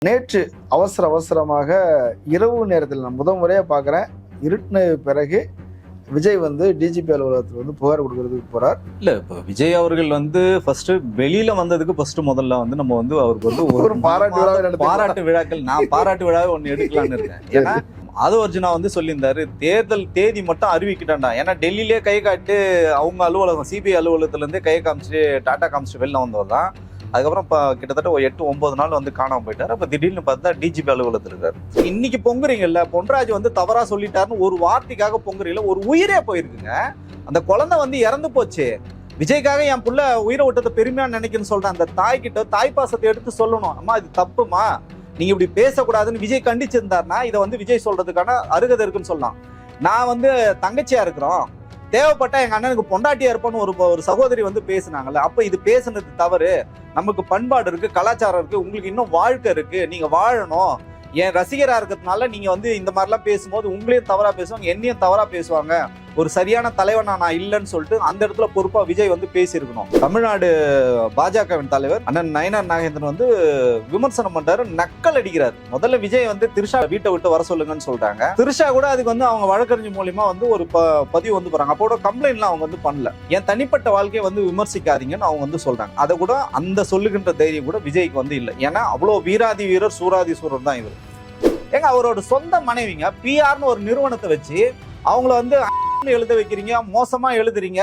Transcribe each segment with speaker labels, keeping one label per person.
Speaker 1: நேற்று அவசரமாக இரவு நேரத்தில் நான் முறையாக பார்க்குறேன். இருட்டின பிறகு விஜய் டிஜிபி அலுவலகத்தில் புகார் கொடுக்கறதுக்கு போறார்.
Speaker 2: இல்ல இப்போ விஜய் அவர்கள் ஃபர்ஸ்ட் வெளியில வந்ததுக்கு ஃபர்ஸ்ட் முதல்ல நம்ம அவருக்கு ஒரு பாராட்டு விழாக்கள் நான் பாராட்டு விழாவை ஒன்று எடுக்கலான்னு இருக்கேன். ஏன்னா அது அர்ஜுனா சொல்லியிருந்தாரு, தேர்தல் தேதி மட்டும் அறிவிக்கிட்டான்டா. ஏன்னா டெல்லியிலே கை காட்டு அவங்க அலுவலகம் சிபிஐ அலுவலகத்துல இருந்தே கை காமிச்சிட்டு டாடா காமிச்சிட்டு வெளில வந்தவர் தான். அதுக்கப்புறம் கிட்டத்தட்ட ஒரு 8-9 நாள் காணாம போயிட்டாரு. அப்ப திடீர்னு பார்த்தா டிஜிபி அலுவலகத்தில் இருக்காரு. இன்னைக்கு பொங்குறீங்கல்ல, பொன்ராஜ் தவறா சொல்லிட்டாருன்னு ஒரு வார்த்தைக்காக பொங்குறீங்களா? ஒரு உயிரே போயிருக்குங்க. அந்த குழந்தை இறந்து போச்சு. விஜய்க்காக என் புள்ள உயிரை விட்டதை பெருமையா நினைக்கணும்னு சொல்றேன். அந்த தாய் கிட்ட தாய் பாசத்தை எடுத்து சொல்லணும், அம்மா இது தப்புமா, நீங்க இப்படி பேசக்கூடாதுன்னு விஜய் கண்டிச்சிருந்தாருன்னா இதை விஜய் சொல்றதுக்கான அருகதை இருக்குன்னு சொல்லலாம். நான் தங்கச்சியா இருக்கிறோம், தேவைப்பட்டா எங்க அண்ணனுக்கு பொண்டாட்டியா இருப்பான்னு ஒரு சகோதரி பேசுனாங்கல்ல. அப்ப இது பேசுனது தவறு. நமக்கு பண்பாடு இருக்கு, கலாச்சாரம் இருக்கு, உங்களுக்கு இன்னும் வாழ்க்கை இருக்கு, நீங்க வாழணும். என் ரசிகரா இருக்கிறதுனால நீங்க இந்த மாதிரிலாம் பேசும்போது உங்களையும் தவறா பேசுவாங்க, என்னையும் தவறா பேசுவாங்க. ஒரு சரியான தலைவனா நான் இல்லைன்னு சொல்லிட்டு அந்த இடத்துல பொறுப்பா விஜய் பேசியிருக்கணும். தமிழ்நாடு பாஜகவின் தலைவர் அண்ணன் நயனார் நாகேந்திரன் விமர்சனம் பண்றாரு, நக்கல் அடிக்கிறார். முதல்ல விஜய் திரிஷா வீட்டை விட்டு வர சொல்லுங்கன்னு சொல்றாங்க. திரிஷா கூட அதுக்கு அவங்க வழக்கறிஞர் மூலியமா ஒரு பதிவு போறாங்க. அப்போ கம்ப்ளைண்ட்லாம் அவங்க பண்ணல. என் தனிப்பட்ட வாழ்க்கையை விமர்சிக்காதீங்கன்னு அவங்க சொல்றாங்க. அதை கூட அந்த சொல்லுகின்ற தைரியம் கூட விஜய்க்கு இல்லை. ஏன்னா அவ்வளவு வீராதி வீரர் சூராதி சூரர் தான் இவர். ஏங்க அவரோட சொந்த மனைவிங்க பிஆர்னு ஒரு நிறுவனத்தை வச்சு அவங்கள எழுத வைக்கிறீங்க, மோசமா எழுதுறீங்க,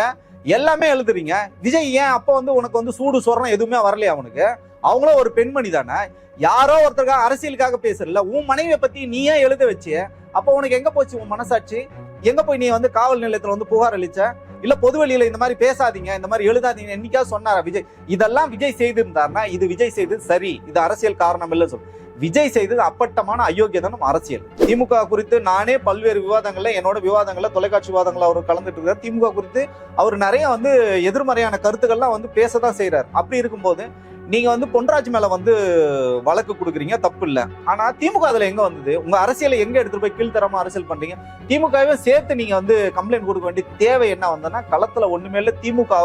Speaker 2: எல்லாமே எழுதுறீங்க. விஜய் ஏன் அப்ப உனக்கு சூடு சொரணம் எதுவுமே வரலையா? அவனுக்கு அவங்களும் ஒரு பெண்மணி தானே. யாரோ ஒருத்தருக்காக அரசியலுக்காக பேசல. உன் மனைவியை பத்தி நீ ஏன் எழுத வச்சு? அப்ப உனக்கு எங்க போச்சு உன் மனசாட்சி? எங்க போய் நீ காவல் நிலையத்துல புகார் அளிச்ச? இல்ல பொதுவெளியில இந்த மாதிரி பேசாதீங்க, இந்த மாதிரி எழுதாதீங்க என்னைக்காவது சொன்னாரா விஜய்? இதெல்லாம் விஜய் செய்திருந்தாருன்னா இது விஜய் செய்தது சரி, இது அரசியல் காரணம் இல்லைன்னு சொல்லு. விஜய் செய்தது அப்பட்டமான அயோக்கியதானம் அரசியல். திமுக குறித்து நானே பல்வேறு விவாதங்கள்ல என்னோட விவாதங்கள்ல தொலைக்காட்சி விவாதங்கள்ல அவர் கலந்துட்டு இருக்காரு. திமுக குறித்து அவர் நிறைய எதிர்மறையான கருத்துக்கள்லாம் பேசதான் செய்யறாரு. அப்படி இருக்கும்போது நீங்க பொன்ராஜ் மேல வழக்கு கொடுக்குறீங்க, தப்பு இல்ல. ஆனா திமுக அதுல எங்க வந்தது? உங்க அரசியலை எங்க எடுத்துட்டு போய் கீழ்த்தரமா அரசியல் பண்றீங்க? திமுகவே சேர்த்து நீங்க கம்ப்ளைண்ட் கொடுக்க வேண்டிய தேவை என்ன வந்தனா? களத்துல ஒண்ணுமே இல்ல. திமுக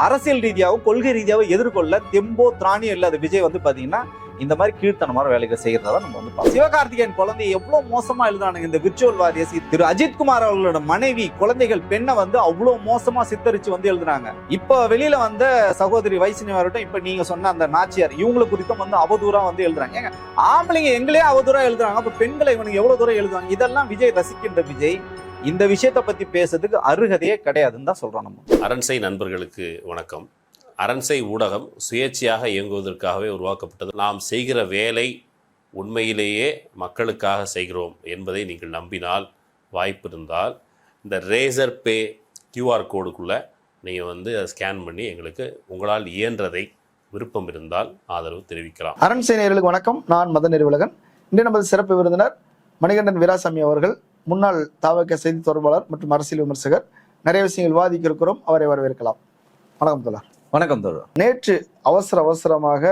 Speaker 2: அரசியல் ரீதியாகவும் கொள்கை ரீதியாகவும் எதிர்கொள்ள தெம்போ திராணியம் இல்லாத விஜய் பாத்தீங்கன்னா இந்த மாதிரி கீழ்த்தனமான வேலைகள் செய்யறதா நம்ம பார்ப்போம். சிவகார்த்திகேயன் குழந்தை எவ்வளவு மோசமா எழுதானுங்க இந்த விர்ச்சுவல் வாரியர்ஸ். திரு அஜித்குமார் அவர்களோட மனைவி குழந்தைகள் பெண்ணை அவ்வளவு மோசமா சித்தரிச்சு எழுதுறாங்க. இப்ப வெளியில வந்த சகோதரி வைஷ்ணவி வரட்டும், இப்ப நீங்க சொன்ன அந்த நாச்சியார், இவங்களை குறித்தும் அவதூறா எழுதுறாங்க. ஏங்க ஆம்பளைங்க எங்களே அவதூறா எழுதுறாங்க, அப்ப பெண்களை இவனுக்கு எவ்வளவு தூரம் எழுதுவாங்க? இதெல்லாம் விஜய் ரசிக்கின்ற விஜய் இந்த விஷயத்தை பத்தி பேசுறதுக்கு அருகதையே கிடையாதுன்னு தான் சொல்றோம். நம்ம
Speaker 3: அரண்சை நண்பர்களுக்கு வணக்கம். அரண்சை ஊடகம் சுயேட்சையாக இயங்குவதற்காகவே உருவாக்கப்பட்டது. நாம் செய்கிற வேலை உண்மையிலேயே மக்களுக்காக செய்கிறோம் என்பதை நீங்கள் நம்பினால், வாய்ப்பு இருந்தால் இந்த ரேசர் பே கியூஆர் கோடுக்குள்ளே நீங்கள் அதை ஸ்கேன் பண்ணி எங்களுக்கு உங்களால் இயன்றதை விருப்பம் இருந்தால் ஆதரவு தெரிவிக்கலாம்.
Speaker 1: அரண்சை நேயர்களுக்கு வணக்கம். நான் மதன் நெறிவுலகன். இன்று நமது சிறப்பு விருந்தினர் மணிகண்டன் வீராசாமி அவர்கள், முன்னாள் தாவக செய்தி தொடர்பாளர் மற்றும் அரசியல் விமர்சகர். நிறைய விஷயங்கள் விவாதிக்க இருக்கிறோம், அவரை வரவேற்கலாம். வணக்கம் தோழர்.
Speaker 2: வணக்கம் தோழர்.
Speaker 1: நேற்று அவசரமாக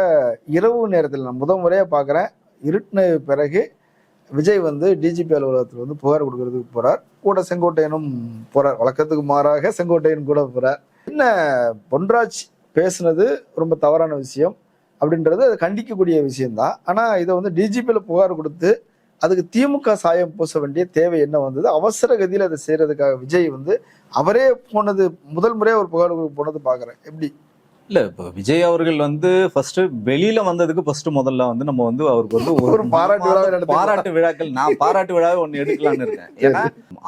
Speaker 1: இரவு நேரத்தில் நான் முறையாக பார்க்குறேன். இருட்டின பிறகு விஜய் டிஜிபி அலுவலகத்தில் புகார் கொடுக்கறதுக்கு போறார். கூட செங்கோட்டையனும் போறார். வழக்கத்துக்கு மாறாக செங்கோட்டையன் கூட போறார். என்ன பொன்ராஜ் பேசுனது ரொம்ப தவறான விஷயம் அப்படின்றது அது கண்டிக்கக்கூடிய விஷயம்தான். ஆனால் இதை டிஜிபியில் புகார் கொடுத்து அதுக்கு திமுக சாயம் பூச வேண்டிய தேவை என்ன வந்தது? அவசர கதியில் அதை செய்யறதுக்காக விஜய் அவரே போனது முதல் முறையாக ஒரு புகார் போனது பார்க்குறேன். எப்படி?
Speaker 2: இல்ல இப்போ விஜய் அவர்கள் ஃபர்ஸ்ட் வெளியில வந்ததுக்கு ஃபர்ஸ்ட் முதல்ல நம்ம அவருக்கு
Speaker 1: ஒரு
Speaker 2: பாராட்டு விழாக்கள் நான் பாராட்டு விழாவை ஒண்ணு எடுக்கலான்னு இருக்கேன். ஏன்னா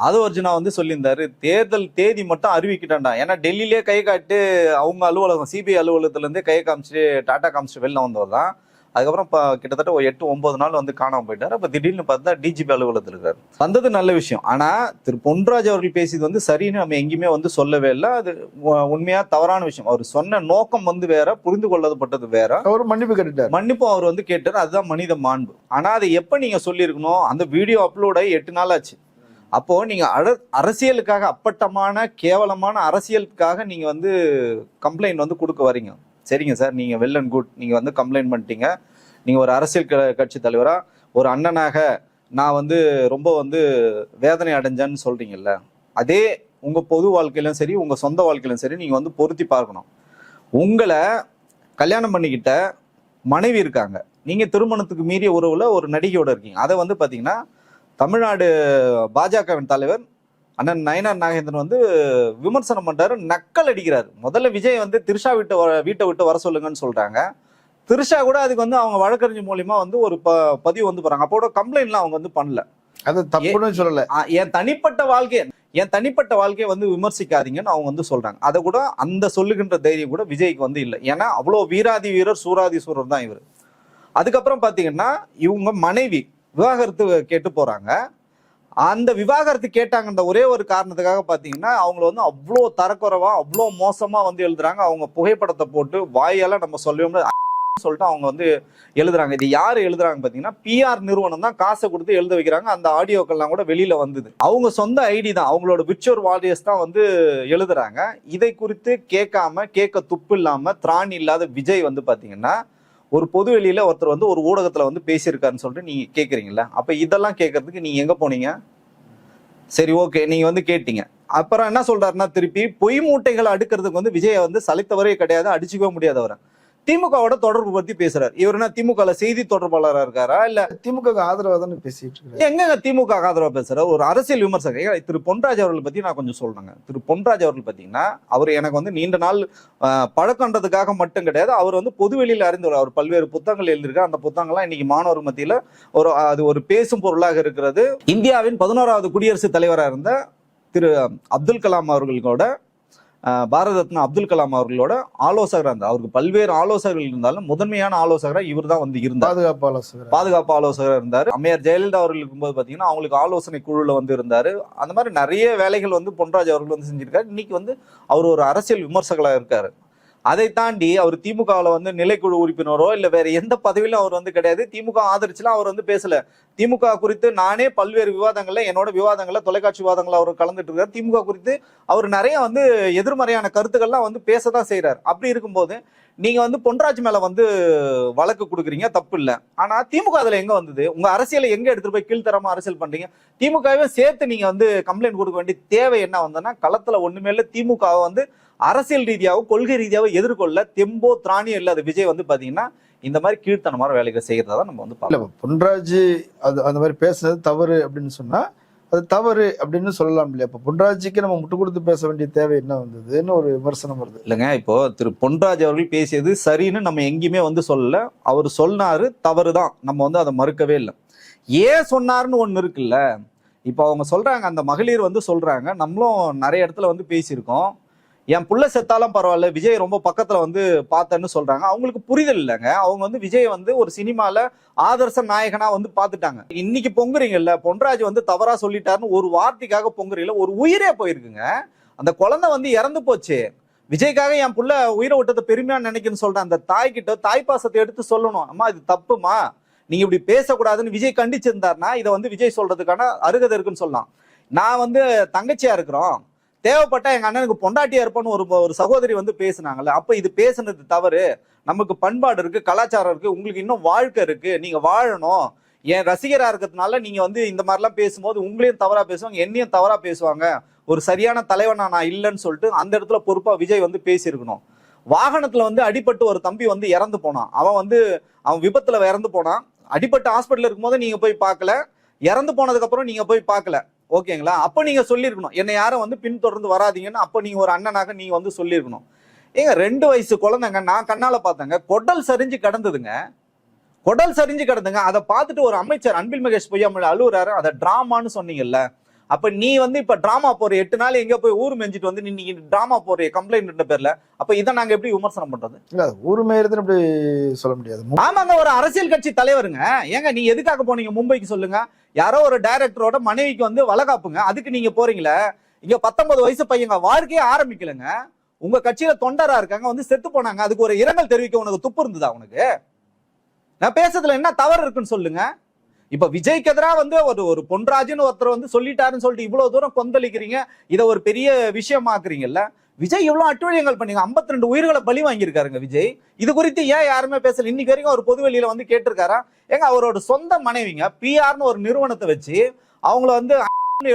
Speaker 2: அது அர்ஜுனா சொல்லியிருந்தாரு, தேர்தல் தேதி மட்டும் அறிவிக்கிட்டான்டா. ஏன்னா டெல்லியிலே கை காட்டு அவங்க அலுவலகம் சிபிஐ அலுவலகத்துல இருந்தே கை காமிச்சிட்டு டாடா காமிச்சிட்டு வெளில வந்தவர் தான். அதுக்கப்புறம் கிட்டத்தட்ட ஒரு 8-9 நாள் காணாம போயிட்டாரு. அப்ப திடீர்னு பார்த்தா டிஜிபி அலுவலகத்தில் இருக்காரு. வந்தது நல்ல விஷயம். ஆனா திரு பொன்ராஜ் அவர்கள் பேசியது சரின்னு நம்ம எங்கேயுமே சொல்லவே இல்லை. அது உண்மையா தவறான விஷயம். அவர் சொன்ன நோக்கம் வேற, புரிந்து கொள்ளப்பட்டது வேற.
Speaker 1: அவர் மன்னிப்பு கேட்டார்.
Speaker 2: மன்னிப்பு அவர் கேட்டார். அதுதான் மனித மாண்பு. ஆனா அதை எப்ப நீங்க சொல்லியிருக்கணும்? அந்த வீடியோ அப்லோட் ஆகி 8 நாள் ஆச்சு. அப்போ நீங்க அரசியலுக்காக, அப்பட்டமான கேவலமான அரசியலுக்காக நீங்க கம்ப்ளைண்ட் கொடுக்க வரீங்க. சரிங்க சார், நீங்க வெல் அண்ட் குட். நீங்க கம்ப்ளைண்ட் பண்ணிட்டீங்க. நீங்க ஒரு அரசியல் கட்சி தலைவரா, ஒரு அண்ணனாக நான் ரொம்ப வேதனை அடைஞ்சேன்னு சொல்றீங்கல்ல. அதே உங்க பொது வாழ்க்கையிலும் சரி, உங்க சொந்த வாழ்க்கையிலும் சரி, நீங்க பொருத்தி பார்க்கணும். உங்களை கல்யாணம் பண்ணிக்கிட்ட மனைவி இருக்காங்க, நீங்க திருமணத்துக்கு மீறிய உறவுல ஒரு நடிகையோட இருக்கீங்க. அதை வந்து பாத்தீங்கன்னா தமிழ்நாடு பாஜகவின் தலைவர் அண்ணன் நயனார் நாகேந்திரன் வந்து விமர்சனம் பண்றாரு, நக்கல் அடிக்கிறாரு. முதல்ல விஜய் வந்து திரிஷா வீட்டை விட்டு வர சொல்லுங்கன்னு சொல்றாங்க. திரிஷா கூட அதுக்கு வந்து அவங்க வழக்கறிஞர் மூலியமா வந்து ஒரு பதிவு வந்து போறாங்க. அப்போ கம்ப்ளைண்ட்லாம் அவங்க வந்து பண்ணல.
Speaker 1: அது தப்புன்னு சொல்லல.
Speaker 2: என் தனிப்பட்ட வாழ்க்கையை வந்து விமர்சிக்காதீங்கன்னு அவங்க வந்து சொல்றாங்க. அதை கூட அந்த சொல்லுகின்ற தைரியம் கூட விஜய்க்கு வந்து இல்லை. ஏன்னா அவ்வளோ வீராதி வீரர் சூராதி சூரர் தான் இவர். அதுக்கப்புறம் பாத்தீங்கன்னா இவங்க மனைவி விவாகரத்து கேட்டு போறாங்க. அந்த விவாகரத்து கேட்டாங்கன்ற ஒரே ஒரு காரணத்துக்காக பாத்தீங்கன்னா அவங்கள வந்து அவ்வளோ தரக்குறைவா அவ்வளோ மோசமா வந்து எழுதுறாங்க. அவங்க புகைப்படத்தை போட்டு வாயால நம்ம சொல்லவே சொல்லிட்டு அவங்க வந்து எழுதுறாங்க. இது யாரு எழுதுறாங்க பாத்தீங்கன்னா PR நிறுவனம் தான் காசை கொடுத்து எழுத வைக்கிறாங்க. அந்த ஆடியோக்கள்லாம் கூட வெளியில வந்தது. அவங்க சொந்த ஐடி தான், அவங்களோட விர்ச்சுவல் வாரியர்ஸ் தான் வந்து எழுதுறாங்க. இதை குறித்து கேட்க துப்பு இல்லாம திராணி இல்லாத விஜய் வந்து பாத்தீங்கன்னா ஒரு பொது வெளியில ஒருத்தர் வந்து ஒரு ஊடகத்துல வந்து பேசியிருக்காருன்னு சொல்லிட்டு நீங்க கேக்குறீங்கல்ல, அப்ப இதெல்லாம் கேட்கறதுக்கு நீங்க எங்க போனீங்க? சரி, ஓகே, நீங்க வந்து கேட்டீங்க. அப்புறம் என்ன சொல்றாருன்னா, திருப்பி பொய் மூட்டைகளை அடுக்கிறதுக்கு வந்து விஜய் வந்து சலித்தவரே கிடையாது, அடிச்சுக்கவே முடியாதவரை. திமுகவோட தொடர்பு பத்தி பேசுறாரு. இவர் என்ன திமுக செய்தி தொடர்பாளராக இருக்காரா, இல்ல
Speaker 1: திமுக ஆதரவா தானே பேசிட்டு இருக்காரு?
Speaker 2: எங்க திமுக ஆதரவா பேசுறாரு? ஒரு அரசியல் விமர்சகர் திரு பொன்ராஜ் அவர்கள் பத்தி நான் கொஞ்சம் சொல்றேங்க. திரு பொன்ராஜ் அவர்கள் பாத்தீங்கன்னா அவர் எனக்கு வந்து நீண்ட நாள் பழக்கன்றதுக்காக மட்டும் கிடையாது, அவர் வந்து பொதுவெளியில் அறிந்தவர். அவர் பல்வேறு புத்தகங்கள் எழுதியிருக்காரு. அந்த புத்தகங்கள்லாம் இன்னைக்கு மாணவர் மத்தியில அது ஒரு பேசும் பொருளாக இருக்கிறது. இந்தியாவின் 11வது குடியரசுத் தலைவராக இருந்த திரு அப்துல் கலாம் அவர்களோட, பாரத ரத்னா அப்துல் கலாம் அவர்களோட ஆலோசகராக இருந்தார். அவருக்கு பல்வேறு ஆலோசகர்கள் இருந்தாலும் முதன்மையான ஆலோசகராக இவர் தான் வந்து இருந்தார். பாதுகாப்பு ஆலோசகராக இருந்தார். அம்மையார் ஜெயலலிதா அவர்கள் இருக்கும்போது பாத்தீங்கன்னா அவங்களுக்கு ஆலோசனை குழுல வந்து இருந்தாரு. அந்த மாதிரி நிறைய வேலைகள் வந்து பொன்ராஜ் அவர்கள் வந்து செஞ்சிருக்காரு. இன்னைக்கு வந்து அவர் ஒரு அரசியல் விமர்சகராக இருக்காரு. அதை தாண்டி அவர் திமுகவில் வந்து நிலைக்குழு உறுப்பினரோ இல்ல வேற எந்த பதவியிலும் அவர் வந்து கிடையாது. திமுக ஆதரிச்சுலாம் அவர் வந்து பேசல. திமுக குறித்து நானே பல்வேறு என்னோட விவாதங்கள்ல தொலைக்காட்சி விவாதங்கள்ல அவர் கலந்துட்டு இருக்காரு. திமுக குறித்து அவர் நிறைய வந்து எதிர்மறையான கருத்துக்கள்லாம் வந்து பேசதான் செய்யறாரு. அப்படி இருக்கும்போது நீங்க வந்து பொன்ராஜ் மேல வந்து வழக்கு கொடுக்குறீங்க, தப்பு இல்லை. ஆனா திமுக அதுல எங்க வந்தது? உங்க அரசியலை எங்க எடுத்துட்டு போய் கீழ்த்தரமா அரசியல் பண்றீங்க? திமுகவே சேர்த்து நீங்க வந்து கம்ப்ளைண்ட் கொடுக்க வேண்டிய தேவை என்ன வந்ததுன்னா, களத்துல ஒண்ணுமே இல்லை. திமுகவை வந்து அரசியல் ரீதியாகவும் கொள்கை ரீதியாகவும் எதிர்கொள்ள தெம்போ திராணியோ இல்லாத விஜய் வந்து பாத்தீங்கன்னா இந்த மாதிரி கீழ்த்தனமான வேலைகளை செய்யறதா நம்ம வந்து பார்க்கலாம்.
Speaker 1: பொன்ராஜ் அந்த மாதிரி பேசுனது தவறு அப்படின்னு சொன்னா அது தவறு அப்படின்னு சொல்லலாம் இல்லையா? இப்ப பொன்ராஜுக்கு நம்ம முட்டு கொடுத்து பேச வேண்டிய தேவை என்ன வந்ததுன்னு ஒரு விமர்சனம் வருது
Speaker 2: இல்லைங்க. இப்போ திரு பொன்ராஜ் அவர்கள் பேசியது சரின்னு நம்ம எங்கேயுமே வந்து சொல்லல. அவர் சொன்னாரு, தவறுதான், நம்ம வந்து அதை மறுக்கவே இல்லை. ஏன் சொன்னாருன்னு ஒண்ணு இருக்குல்ல. இப்போ அவங்க சொல்றாங்க, அந்த மகளிர் வந்து சொல்றாங்க, நம்மளும் நிறைய இடத்துல வந்து பேசியிருக்கோம், என் புள்ள செத்தாலும் பரவாயில்ல விஜய் ரொம்ப பக்கத்துல வந்து பார்த்தேன்னு சொல்றாங்க. அவங்களுக்கு புரிதல் இல்லைங்க. அவங்க வந்து விஜய் வந்து ஒரு சினிமால ஆதர்ச நாயகனா வந்து பாத்துட்டாங்க. இன்னைக்கு பொங்குறீங்கல்ல, பொன்ராஜ் வந்து தவறா சொல்லிட்டாருன்னு ஒரு வார்த்தைக்காக பொங்குறீங்கள, ஒரு உயிரே போயிருக்குங்க. அந்த குழந்தை வந்து இறந்து போச்சு. விஜய்க்காக என் புள்ள உயிரை விட்டதை பெருமையா நினைக்கணும்னு சொல்றேன். அந்த தாய்கிட்ட தாய்ப்பாசத்தை எடுத்து சொல்லணும், அம்மா இது தப்புமா, நீங்க இப்படி பேசக்கூடாதுன்னு விஜய் கண்டிச்சிருந்தாருன்னா இதை வந்து விஜய் சொல்றதுக்கான அருகதை இருக்குன்னு சொல்லலாம். நான் வந்து தங்கச்சியா இருக்கிறோம், தேவைப்பட்டா எங்க அண்ணனுக்கு பொண்டாட்டியா இருப்பான்னு ஒரு சகோதரி வந்து பேசினாங்கல்ல, அப்ப இது பேசுனது தவறு. நமக்கு பண்பாடு இருக்கு, கலாச்சாரம் இருக்கு, உங்களுக்கு இன்னும் வாழ்க்கை இருக்கு, நீங்க வாழணும். என் ரசிகரா இருக்கிறதுனால நீங்க வந்து இந்த மாதிரிலாம் பேசும்போது உங்களையும் தவறா பேசுவாங்க, என்னையும் தவறா பேசுவாங்க, ஒரு சரியான தலைவனா நான் இல்லைன்னு சொல்லிட்டு அந்த இடத்துல பொறுப்பா விஜய் வந்து பேசியிருக்கணும். வாகனத்துல வந்து அடிபட்டு ஒரு தம்பி வந்து இறந்து போனான். அவன் விபத்துல இறந்து போனான். அடிபட்டு ஹாஸ்பிட்டல் இருக்கும்போது நீங்க போய் பார்க்கல, இறந்து போனதுக்கு அப்புறம் நீங்க போய் பார்க்கல, ஓகேங்களா? அப்ப நீங்க சொல்லிருக்கணும், என்னை யாரும் வந்து பின்தொடர்ந்து வராதீங்கன்னு. அப்ப நீங்க ஒரு அண்ணனாக நீங்க வந்து சொல்லிருக்கணும். ஏங்க 2 வயசு குழந்தைங்க, நான் கண்ணால பார்த்தேங்க, கொடல் சரிஞ்சு கிடந்ததுங்க. அதை பார்த்துட்டு ஒரு அமைச்சர் அன்பில் மகேஷ் பொய்யாமொழி அழுவுறாரு. அதை டிராமான்னு சொன்னீங்கல்ல. அப்ப நீ வந்து இப்ப டிராமா போற 8 நாள் எங்க போய் ஊர் மெஞ்சிட்டு வந்து நீ டிராமா போற கம்ப்ளைண்ட் பேர்ல, அப்ப இதை நாங்க எப்படி விமர்சனம் பண்றது?
Speaker 1: இல்ல, ஊர் மேயறது அப்படி சொல்ல முடியாது.
Speaker 2: ஆமாங்க, ஒரு அரசியல் கட்சி தலைவருங்க. ஏங்க நீ எதுக்காக போனீங்க மும்பைக்கு சொல்லுங்க? யாரோ ஒரு டைரக்டரோட மனைவிக்கு வந்து வளகாப்புங்க, அதுக்கு நீங்க போறீங்களே. இங்க 19 வயசு பையங்க வாழ்க்கையே ஆரம்பிக்கலங்க. உங்க கட்சியில தொண்டரா இருக்காங்க, வந்து செத்து போனாங்க, அதுக்கு ஒரு இரங்கல் தெரிவிக்க உனக்கு துப்பு இருந்ததா? உனக்கு நான் பேசுறதுல என்ன தவறு இருக்குன்னு சொல்லுங்க. இப்ப விஜய்க்கு எதிராக வந்து ஒரு பொன்ராஜ்னு ஒருத்தர் வந்து சொல்லிட்டாருன்னு சொல்லிட்டு இவ்வளவு தூரம் கொந்தளிக்கிறீங்க, இதை ஒரு பெரிய விஷயமாக்குறீங்கல்ல. விஜய் இவ்வளவு அட்டுழியங்கள் பண்ணீங்க, 52 உயிர்களை பலி வாங்கியிருக்காருங்க விஜய். இது குறித்து ஏன் யாருமே பேசல? இன்னைக்கு வரைக்கும் அவர் பொது வெளியில வந்து கேட்டிருக்காரா? ஏங்க அவரோட சொந்த மனைவிங்க பிஆர்னு ஒரு நிறுவனத்தை வச்சு அவங்கள வந்து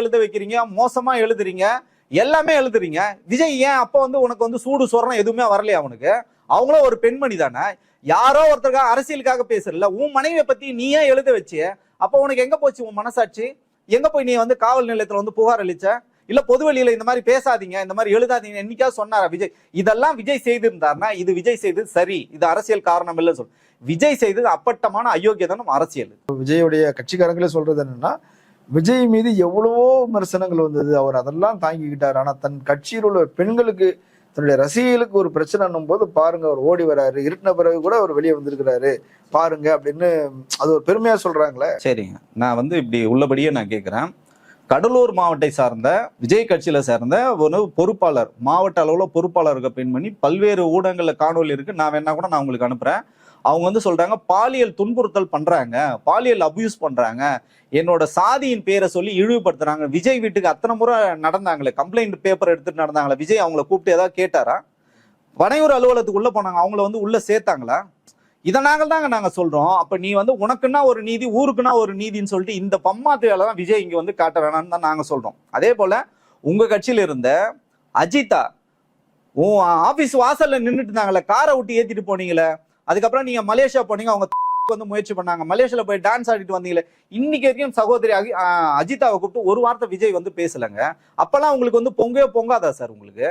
Speaker 2: எழுத வைக்கிறீங்க, மோசமா எழுதுறீங்க, எல்லாமே எழுதுறீங்க. விஜய் ஏன் அப்ப வந்து உனக்கு வந்து சூடு சொரணம் எதுவுமே வரலையா? அவனுக்கு அவங்களும் ஒரு பெண்மணி தானே. யாரோ ஒருத்தருக்காக அரசியலுக்காக பேசுறல, உன் மனைவியை பத்தி நீ ஏன் எழுத வச்சு? அப்ப உனக்கு எங்க போச்சு உன் மனசாட்சி? எங்க போய் நீ வந்து காவல் நிலையத்துல வந்து புகார் அளிச்ச? இல்ல பொதுவெளியில இந்த மாதிரி பேசாதீங்க, இந்த மாதிரி எழுதாதீங்க என்னைக்காவது சொன்னாரா விஜய்? இதெல்லாம் விஜய் செய்திருந்தாருன்னா இது விஜய் செய்தது சரி, இது அரசியல் காரணம் இல்லைன்னு சொல்லு. விஜய் செய்தது அப்பட்டமான அயோக்கியதனம் அரசியல்.
Speaker 1: விஜயுடைய கட்சிக்காரங்களே சொல்றது என்னன்னா, விஜய் மீது எவ்வளவோ விமர்சனங்கள் வந்தது, அவர் அதெல்லாம் தாங்கிக்கிட்டார். ஆனா தன் கட்சியில் உள்ள பெண்களுக்கு, தன்னுடைய ரசிகர்களுக்கு ஒரு பிரச்சனைன்னும் போது பாருங்க அவர் ஓடி வராரு, இருட்டின பிறகு கூட அவர் வெளியே வந்திருக்கிறாரு பாருங்க அப்படின்னு அது ஒரு பெருமையா சொல்றாங்களே.
Speaker 2: சரிங்க, நான் வந்து இப்படி உள்ளபடியே நான் கேட்கிறேன். கடலூர் மாவட்டத்தை சார்ந்த விஜய் கட்சியில சேர்ந்த ஒரு பொறுப்பாளர், மாவட்ட அளவுல பொறுப்பாளர் இருக்க பெண்மணி பல்வேறு ஊடகங்கள்ல காணொலி இருக்கு, நான் வேணா கூட நான் உங்களுக்கு அனுப்புறேன். அவங்க வந்து சொல்றாங்க பாலியல் துன்புறுத்தல் பண்றாங்க, பாலியல் அபியூஸ் பண்றாங்க, என்னோட சாதியின் பேரை சொல்லி இழிவுபடுத்துறாங்க. விஜய் வீட்டுக்கு அத்தனை முறை நடந்தாங்களே, கம்ப்ளைண்ட் பேப்பர் எடுத்துட்டு நடந்தாங்களே, விஜய் அவங்கள கூப்பிட்டு ஏதாவது கேட்டாரா? வனையூர் அலுவலகத்துக்கு உள்ள போனாங்க, அவங்கள வந்து உள்ள சேர்த்தாங்களா? இதை நாங்க சொல்றோம். அப்ப நீ வந்து உனக்குன்னா ஒரு நீதி, ஊருக்குன்னா ஒரு நீதின்னு சொல்லிட்டு இந்த பம்மாத்து வேலை தான் விஜய் இங்க வந்து காட்ட வேணாம்னு தான் நாங்க சொல்றோம். அதே போல உங்க கட்சியில இருந்த அஜிதா உன் ஆபீஸ் வாசல்ல நின்றுட்டு இருந்தாங்களே, காரை விட்டு ஏத்திட்டு போனீங்களே, அதுக்கப்புறம் நீங்க மலேசியா போனீங்க, அவங்க வந்து முயற்சி பண்ணாங்க, மலேசியால போய் டான்ஸ் ஆடிட்டு வந்தீங்களே, இன்னைக்கு வரைக்கும் சகோதரி அஜிதாவை கூப்பிட்டு ஒரு வார்த்தை விஜய் வந்து பேசலங்க. அப்பெல்லாம் உங்களுக்கு வந்து பொங்கவே பொங்காதா சார்? உங்களுக்கு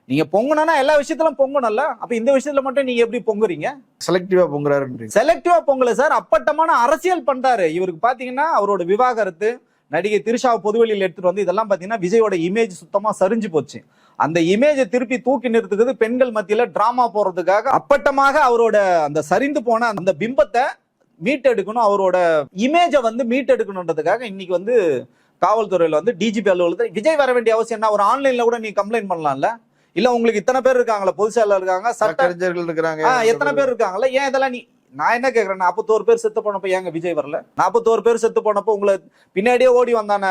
Speaker 2: நீங்க பொங்கணும்னா எல்லா விஷயத்திலும் பொங்கணும்ல, அப்ப இந்த விஷயத்துல மட்டும் நீங்க எப்படி பொங்குறீங்க?
Speaker 1: செலக்டிவா பொங்குறாரு.
Speaker 2: செலக்டிவா பொங்கல சார், அப்பட்டமான அரசியல் பண்றாரு. இவருக்கு பாத்தீங்கன்னா அவரோட விவாகரத்து, நடிகை திரிஷாவை பொதுவெளியில் எடுத்துட்டு வந்து இதெல்லாம் பாத்தீங்கன்னா விஜயோட இமேஜ் சுத்தமா சரிஞ்சு போச்சு. அந்த இமேஜை திருப்பி தூக்கி நிறுத்துறது பெண்கள் மத்தியில டிராமா போறதுக்காக அப்பட்டமாக அவரோட அந்த சரிந்து போன அந்த பிம்பத்தை மீட்டெடுக்கணும், அவரோட இமேஜை வந்து மீட்டெடுக்கணுன்றதுக்காக இன்னைக்கு வந்து காவல்துறையில வந்து டிஜிபி அலுவலகத்தில் விஜய் வர வேண்டிய அவசியம் என்ன? ஒரு ஆன்லைன்ல கூட நீ கம்ப்ளைண்ட் பண்ணலாம்ல. இல்ல உங்களுக்கு இத்தனை பேர் இருக்காங்களா, பொதுச் செயலாளர் இருக்காங்க, சட்டறிஞர்கள் இருக்காங்க, எத்தனை பேர் இருக்காங்கல்ல, ஏன் இதெல்லாம் நீ? நான் என்ன கேக்குறேன், 41 பேர் செத்து போனப்ப ஏங்க விஜய் வரல? 41 பேர் செத்து போனப்ப உங்களை பின்னாடியே ஓடி வந்தான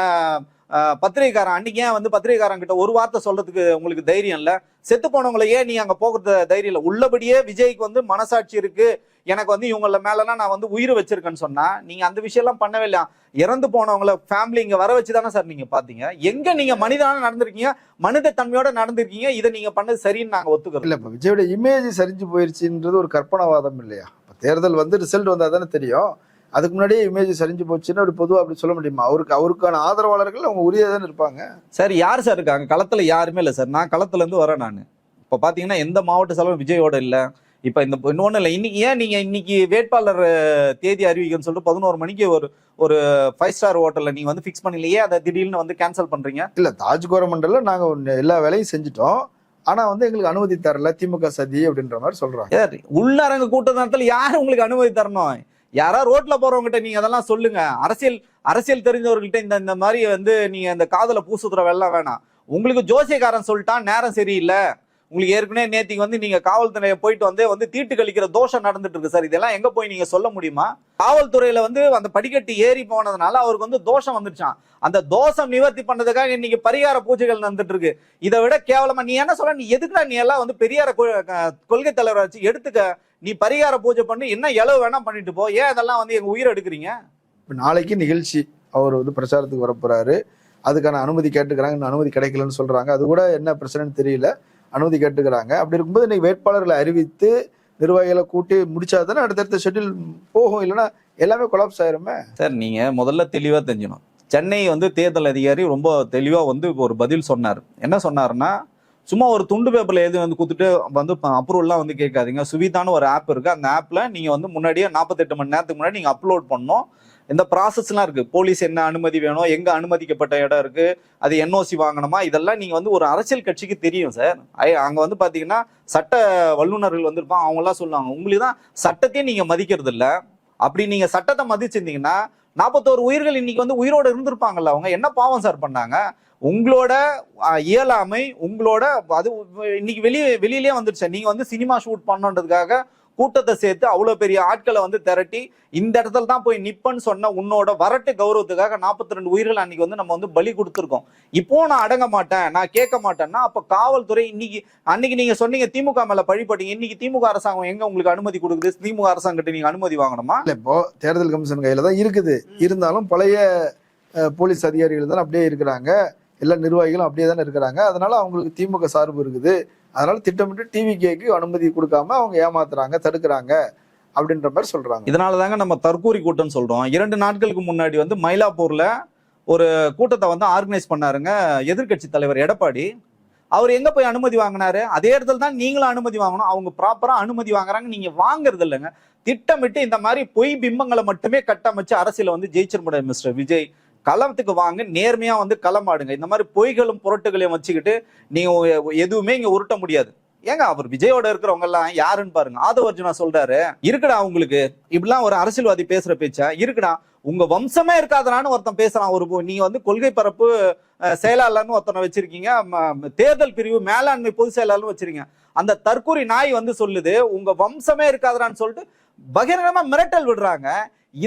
Speaker 2: பத்திரிகைக்காரன், அன்னைக்கு ஏன் வந்து பத்திரிகைக்காரன் கிட்ட ஒரு வார்த்தை சொல்றதுக்கு உங்களுக்கு தைரியம் இல்ல? செத்து போனவங்களை ஏன் நீ அங்க போகிறது தைரியம் இல்ல? உள்ளபடியே விஜய்க்கு வந்து மனசாட்சி இருக்கு, எனக்கு வந்து இவங்கள மேலலாம் நான் வந்து உயிர் வச்சிருக்கேன்னு சொன்னா நீங்க அந்த விஷயம் எல்லாம் பண்ணவே இல்லையா? இறந்து போனவங்களை ஃபேமிலி இங்க வர வச்சுதானே சார் நீங்க பாத்தீங்க? எங்க நீங்க மனிதனான நடந்திருக்கீங்க, மனித தன்மையோட நடந்திருக்கீங்க, இதை நீங்க பண்ணது சரின்னு நாங்க ஒத்துக்கிறோம்.
Speaker 1: இல்ல, இப்ப விஜயோட இமேஜ் சரிஞ்சு போயிருச்சுன்றது ஒரு கற்பனாவாதம் இல்லையா? தேர்தல் வந்து ரிசல்ட் வந்தா தானே தெரியும். அதுக்கு முன்னாடியே இமேஜ் சரிஞ்சு போச்சுன்னு ஒரு பொதுவாக அப்படி சொல்ல முடியுமா? அவருக்கான ஆதரவாளர்கள் அவங்க உரியதான் இருப்பாங்க.
Speaker 2: சார் யார் சார் இருக்காங்க களத்துல? யாருமே இல்லை சார். நான் களத்துல இருந்து வரேன். நான் இப்ப பாத்தீங்கன்னா எந்த மாவட்ட செலவும் விஜயோட இல்ல. இப்ப இந்த இன்னொன்னு இல்லை, இன்னைக்கு ஏன் நீங்க இன்னைக்கு வேட்பாளர் தேதி அறிவிக்கன்னு சொல்லிட்டு 11 மணிக்கு ஒரு 5 ஸ்டார் ஹோட்டல்ல நீங்க வந்து பிக்ஸ் பண்ணலையே, அதை திடீர்னு வந்து கேன்சல் பண்றீங்க?
Speaker 1: இல்ல, தாஜ் கோரமண்டல்ல நாங்க எல்லா வேலையும் செஞ்சுட்டோம், ஆனா வந்து எங்களுக்கு அனுமதி தரல, திமுக சதி அப்படின்ற மாதிரி சொல்றாங்க.
Speaker 2: உள்ளரங்க கூட்டத்துல யாரு உங்களுக்கு அனுமதி தரணும்? யாரா ரோட்ல போறவங்ககிட்ட நீங்க அதெல்லாம் சொல்லுங்க. அரசியல் தெரிஞ்சவர்கள்ட்ட இந்த மாதிரி வந்து நீங்க இந்த காதல பூசுத்துற வெள்ளம் வேணாம். உங்களுக்கு ஜோசியக்காரன் சொல்லிட்டான் நேரம் சரியில்லை, உங்களுக்கு ஏற்கனவே நேத்திக்கு வந்து நீங்க காவல்துறையை போயிட்டு வந்து தீட்டு கழிக்கிற தோஷம் நடந்துட்டு இருக்கு சார், இதெல்லாம் எங்க போய் நீங்க சொல்ல முடியுமா? காவல்துறையில வந்து அந்த படிக்கட்டு ஏறி போனதுனால அவருக்கு வந்து தோஷம் வந்துச்சான். அந்த தோஷம் நிவர்த்தி பண்ணதுக்காக இன்னைக்கு பரிகார பூஜைகள் நடந்துட்டு இருக்கு. இதை விட கேவலமா நீ என்ன சொல்ற? நீ எதுக்குடா நீ எல்லாம் வந்து பெரியார கொள்கை தலைவரை வச்சு எடுத்துக்க, நீ பரிகார பூஜை பண்ணி என்ன எளவு வேணா பண்ணிட்டு போ, ஏன் அதெல்லாம் வந்து எங்க உயிரை எடுக்கிறீங்க?
Speaker 1: நாளைக்கு நிகழ்ச்சி, அவர் வந்து பிரச்சாரத்துக்கு வரப்போறாரு, அதுக்கான அனுமதி கேட்டுக்கிறாங்க, அனுமதி கிடைக்கலன்னு சொல்றாங்க. அது கூட என்ன பிரச்சனைன்னு தெரியல, அனுமதி கேட்டுக்கிறாங்க. அப்படி இருக்கும்போது இன்னைக்கு வேட்பாளர்களை அறிவித்து நிர்வாகிகளை கூட்டி முடிச்சாதானே அடுத்தடுத்த ஷெட்யூல் போகும், இல்லைன்னா எல்லாமே கொலாப்ஸ் ஆயிருமே.
Speaker 2: சார் நீங்க முதல்ல தெளிவா தெரிஞ்சுக்கணும், சென்னை வந்து தேர்தல் அதிகாரி ரொம்ப தெளிவா வந்து ஒரு பதில் சொன்னார். என்ன சொன்னாருன்னா, சும்மா ஒரு துண்டு பேப்பர்ல எழுதி வந்து கொடுத்துட்டு வந்து அப்ரூவல்லாம் வந்து கேட்காதீங்க. சுவிதான்னு ஒரு ஆப் இருக்கு, அந்த ஆப்ல நீங்க வந்து முன்னாடியே 48 மணி நேரத்துக்கு முன்னாடி நீங்க அப்லோட் பண்ணணும். இந்த ப்ராசஸ்லாம் இருக்கு, போலீஸ் என்ன அனுமதி வேணும், எங்க அனுமதிக்கப்பட்ட இடம் இருக்கு, அது என்ஓசி வாங்கணுமா, இதெல்லாம் நீங்க வந்து ஒரு அரசியல் கட்சிக்கு தெரியும் சார். அங்க வந்து பாத்தீங்கன்னா சட்ட வல்லுநர்கள் வந்திருப்பாங்க, அவங்க எல்லாம் சொல்லுவாங்க உங்களுக்கு தான் சட்டத்தையும் நீங்க மதிக்கிறது இல்ல. அப்படி நீங்க சட்டத்தை மதிச்சிருந்தீங்கன்னா 41 உயிர்கள் இன்னைக்கு வந்து உயிரோட இருந்திருப்பாங்கல்ல. அவங்க என்ன பாவம் சார் பண்ணாங்க? உங்களோட இயலாமை, உங்களோட அது இன்னைக்கு வெளியிலேயே வந்துருச்சு. நீங்க வந்து சினிமா ஷூட் பண்ணன்றதுக்காக கூட்டத்தை சேர்த்து அவ்வளவு பெரிய ஆட்களை வந்து திரட்டி இந்த இடத்துல தான் போய் நிப்பன்னு சொன்ன உன்னோட வரட்டு கௌரவத்துக்காக 42 உயிர்கள் அன்னைக்கு வந்து நம்ம வந்து பலி கொடுத்துருக்கோம். இப்போ நான் அடங்க மாட்டேன், நான் கேட்க மாட்டேன்னா அப்ப காவல்துறை அன்னைக்கு நீங்க சொன்னீங்க திமுக மேல பழிப்பட்டீங்க, இன்னைக்கு திமுக அரசாங்கம் எங்க உங்களுக்கு அனுமதி கொடுக்குது? திமுக அரசாங்கிட்ட நீங்க அனுமதி வாங்கணுமா?
Speaker 1: இல்ல, இப்போ தேர்தல் கமிஷன் கையில தான் இருக்குது, இருந்தாலும் பழைய போலீஸ் அதிகாரிகள் தான் அப்படியே இருக்கிறாங்க, எல்லா நிர்வாகிகளும் அப்படியே தானே இருக்கிறாங்க. அதனால அவங்களுக்கு திமுக சார்பு இருக்குது, அதனால திட்டமிட்டு டிவிகேக்கு அனுமதி கொடுக்காம அவங்க ஏமாத்துறாங்க, தடுக்கிறாங்க அப்படின்ற மாதிரி சொல்றாங்க.
Speaker 2: இதனால தாங்க நம்ம தற்கூரி கூட்டம்னு சொல்றோம். 2 நாட்களுக்கு முன்னாடி வந்து மயிலாப்பூர்ல ஒரு கூட்டத்தை வந்து ஆர்கனைஸ் பண்ணாருங்க எதிர்க்கட்சி தலைவர் எடப்பாடி. அவர் எங்க போய் அனுமதி வாங்கினாரு? அதே இடத்துல தான் நீங்களும் அனுமதி வாங்கணும். அவங்க ப்ராப்பரா அனுமதி வாங்குறாங்க, நீங்க வாங்குறது இல்லைங்க. திட்டமிட்டு இந்த மாதிரி பொய் பிம்பங்களை மட்டுமே கட்டமைச்சு அரசியல வந்து ஜெயிச்சிட முடியாது மிஸ்டர் விஜய். களத்துக்கு வாங்க, நேர்மையா வந்து களமாடுங்க. இந்த மாதிரி பொய்களும் புரட்டுகளையும் வச்சுக்கிட்டு நீங்க எதுவுமே இங்க உருட்ட முடியாது. ஏங்க அவர் விஜயோட இருக்கிறவங்க எல்லாம் யாருன்னு பாருங்க. ஆதவர்ஜுனா சொல்றாரு, இருக்குடா உங்களுக்கு இப்படிலாம் ஒரு அரசியல்வாதி பேசுற பேச்சா இருக்குடா, உங்க வம்சமே இருக்காதனான்னு ஒருத்தன் பேசுறான். ஒரு நீங்க வந்து கொள்கை பரப்பு செயலாளர்னு ஒருத்தனை வச்சிருக்கீங்க, தேர்தல் பிரிவு மேலாண்மை பொதுச் செயலாளர்னு வச்சிருக்கீங்க. அந்த தற்கூரி நாய் வந்து சொல்லுது உங்க வம்சமே இருக்காதரான்னு சொல்லிட்டு பகிரங்கமா மிரட்டல் விடுறாங்க.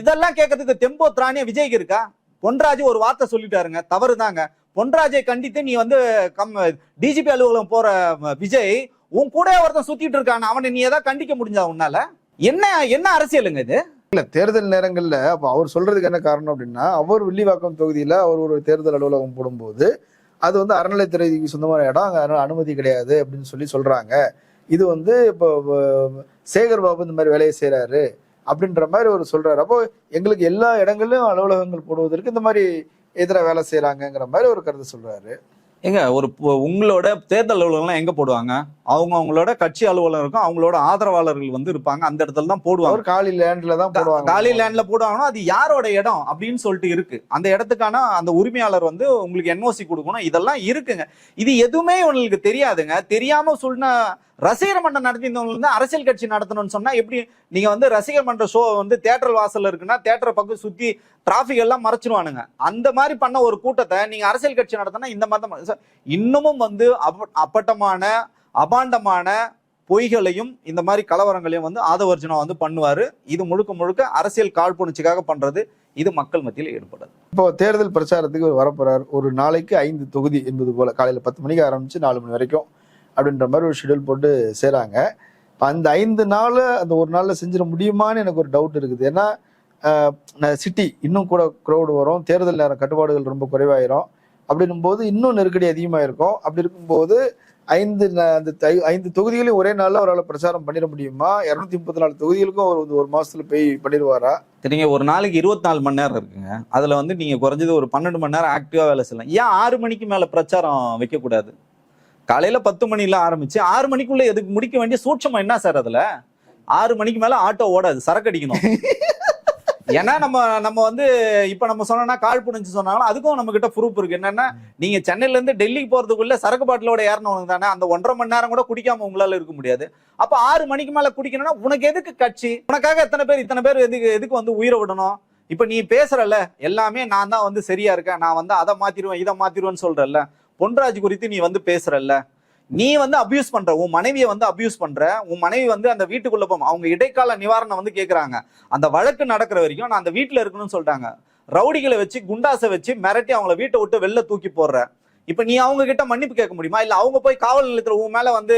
Speaker 2: இதெல்லாம் கேட்கறதுக்கு தெம்போ திராணியா விஜய்க்கு இருக்கா? பொன்ராஜ் ஒரு வார்த்தை சொல்லிட்டாருங்க, தவறுதாங்க. பொன்ராஜை கண்டித்து நீ வந்து டிஜிபி அலுவலகம் போற விஜய் உன் கூட ஒருத்தன் சுத்திட்டு இருக்கான், அவனை நீ ஏதாவது கண்டிக்க முடிஞ்சா உன்னால? என்ன அரசியலுங்க இது?
Speaker 1: இல்ல தேர்தல் நேரங்கள்ல அப்ப அவர் சொல்றதுக்கு என்ன காரணம் அப்படின்னா, அவர் வில்லிவாக்கம் தொகுதியில அவர் ஒரு தேர்தல் அலுவலகம் போடும்போது அது வந்து அறநிலைத்துறைக்கு சொந்தமான இடம், அங்க அனுமதி கிடையாது அப்படின்னு சொல்றாங்க. இது வந்து இப்போ சேகர் பாபு இந்த மாதிரி வேலையை செய்யறாரு அப்படின்ற மாதிரி அவர் சொல்றாரு. அப்போ எங்களுக்கு எல்லா இடங்களிலும் அலுவலகங்கள் போடுவதற்கு இந்த மாதிரி எதிராக வேலை செய்யறாங்கிற மாதிரி ஒரு கருத்து சொல்றாரு.
Speaker 2: எங்க ஒரு உங்களோட தேர்தல் அலுவலகம்லாம் எங்க போடுவாங்க? அவங்களோட கட்சி அலுவலகம் இருக்கும், அவங்களோட ஆதரவாளர்கள் வந்து இருப்பாங்க, அந்த இடத்துல தான் போடுவாங்க.
Speaker 1: காலி லேண்ட்ல தான் போடுவாங்க.
Speaker 2: காலி லேண்ட்ல போடுவாங்கன்னா அது யாரோட இடம் அப்படின்னு சொல்லிட்டு இருக்கு. அந்த இடத்துக்கான அந்த உரிமையாளர் வந்து உங்களுக்கு என்ஓசி கொடுக்கணும், இதெல்லாம் இருக்குங்க. இது எதுவுமே உங்களுக்கு தெரியாதுங்க. தெரியாம சொன்ன ரசிகர் மன்றம் நடத்தினவங்க அரசியல் கட்சி நடத்தணும்னு சொன்னா எப்படி? நீங்க வந்து ரசிகர் மன்ற ஷோ வந்து தியேட்டர் வாசல்ல இருக்குன்னா தியேட்டர் பக்கம் சுத்தி டிராபிக் எல்லாம் மறைச்சிருவானுங்க. அந்த மாதிரி பண்ண ஒரு கூட்டத்தை நீங்க அரசியல் கட்சி நடத்தினா இந்த மாதிரி தான் இன்னமும் வந்து அப்பட்டமான அபாண்டமான பொய்களையும் இந்த மாதிரி கலவரங்களையும் வந்து ஆதவர்ஜுனா வந்து பண்ணுவாரு. இது முழுக்க முழுக்க அரசியல் காழ்ப்புணர்ச்சிக்காக பண்றது. இது மக்கள் மத்தியில் ஈடுபடாது.
Speaker 1: இப்போ தேர்தல் பிரச்சாரத்துக்கு வரப்போறார். ஒரு நாளைக்கு 5 தொகுதி என்பது போல காலையில 10 மணிக்கு ஆரம்பிச்சு 4 மணி வரைக்கும் அப்படின்ற மாதிரி ஒரு ஷெடியூல் போட்டு செய்றாங்க. அந்த 5 நாள் அந்த ஒரு நாள்ல செஞ்சிட முடியுமான்னு எனக்கு ஒரு டவுட் இருக்குது. ஏன்னா சிட்டி இன்னும் கூட க்ரௌடு வரும், தேர்தல் நேரம் கட்டுப்பாடுகள் ரொம்ப குறைவாயிரும். அப்படின்னும் போது இன்னும் நெருக்கடி அதிகமாக இருக்கும். அப்படி இருக்கும்போது 5 தொகுதிகளையும் ஒரே நாள்ல அவரால் பிரச்சாரம் பண்ணிட முடியுமா? 234 தொகுதிகளுக்கும் அவர் ஒரு மாசத்துல போய் பண்ணிடுவாரா?
Speaker 2: சரிங்க, ஒரு நாளைக்கு 24 மணி நேரம் இருக்குங்க. அதுல வந்து நீங்க குறைஞ்சது ஒரு 12 மணி நேரம் ஆக்டிவா வேலை செய்யலாம். ஏன் 6 மணிக்கு மேல பிரச்சாரம் வைக்க கூடாது? காலையில 10 மணில ஆரம்பிச்சு 6 மணிக்குள்ள எதுக்கு முடிக்க வேண்டிய சூட்சமா என்ன சார்? அதுல 6 மணிக்கு மேல ஆட்டோ ஓடாது, சரக்கு அடிக்கணும். ஏன்னா நம்ம வந்து இப்ப நம்ம சொன்னா காழ்ப்புணர்ச்சி சொன்னாலும் அதுக்கும் நம்ம கிட்ட ப்ரூஃப் இருக்கு. என்னன்னா நீங்க சென்னையில இருந்து டெல்லிக்கு போறதுக்குள்ள சரக்கு பாட்டிலோட ஏறணும் தானே, அந்த 1.5 மணி நேரம் கூட குடிக்காம உங்களால இருக்க முடியாது. அப்ப 6 மணிக்கு மேல குடிக்கணும்னா உனக்கு எதுக்கு கட்சி? உனக்காக இத்தனை பேர் எதுக்கு வந்து உயிரை விடணும்? இப்ப நீ பேசுறல எல்லாமே நான் தான் வந்து சரியா இருக்கேன், நான் வந்து அதை மாத்திருவேன் இதை மாத்திருவேன்னு சொல்றல்ல. பொன்ராஜ் குறித்து நீ வந்து பேசுறல்ல, நீ வந்து அபியூஸ் பண்ற, உன் மனைவியை வந்து அபியூஸ் பண்ற. உன் மனைவி வந்து அந்த வீட்டுக்குள்ள போகும், அவங்க இடைக்கால நிவாரணம் வந்து கேட்கறாங்க. அந்த வழக்கு நடக்கிற வரைக்கும் நான் அந்த வீட்டுல இருக்கணும்னு சொல்லிட்டாங்க. ரவுடிகளை வச்சு குண்டாசை வச்சு மிரட்டி அவங்கள வீட்டை விட்டு வெளில தூக்கி போடுற. இப்ப நீ அவங்க கிட்ட மன்னிப்பு கேட்க முடியுமா? இல்ல அவங்க போய் காவல் நிலையத்துல உன் மேல வந்து